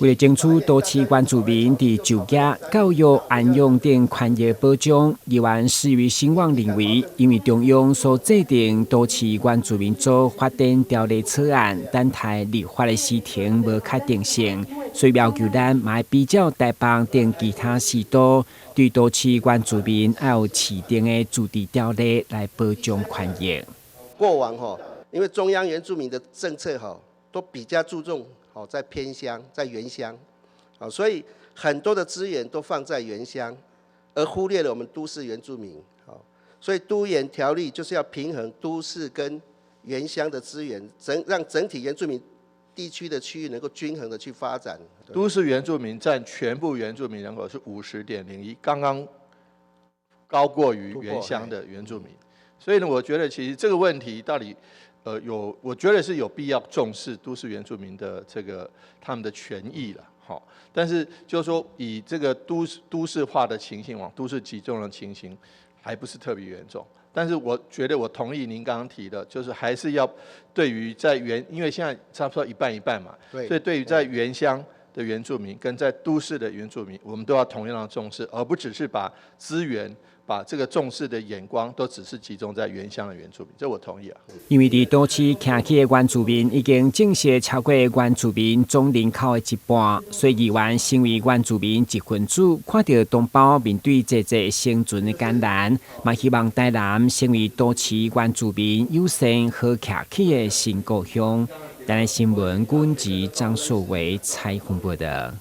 为了争取都市原住民伫就业、教育、安养等权益保障，议员施于兴旺认为，因为中央所制定都市原住民族发展条例草案，等待立法的时程无确定性，所以要求咱买比较台北等其他市都对都市原住民要有市定的驻地条例来保障权益。过往因为中央原住民的政策都比较注重在偏乡、在原乡，所以很多的资源都放在原乡，而忽略了我们都市原住民。所以都原条例就是要平衡都市跟原乡的资源，让整体原住民地区的区域能够均衡的去发展。都市原住民占全部原住民人口是50.01%，刚刚高过于原乡的原住民。所以呢，我觉得其实这个问题到底我觉得是有必要重视都市原住民的他们的权益了。但是就是说以这个都市化的情形往都市集中的情形，还不是特别严重。但是我觉得我同意您刚刚提的，就是还是要对于因为现在差不多一半一半嘛，所以对于在原乡的原住民跟在都市的原住民，我们都要同样的重视，而不只是把资源、把这个重视的眼光都只是集中在原乡的原住民，这我同意啊。因为伫都市徛起的原住民已经正式超过原住民总人口的一半，所以议员身为原住民一份子，看到同胞面对这生存的艰难，嘛希望台南成为都市原住民友善好徛起的新故乡。台南新闻，阮是张素维采访报道。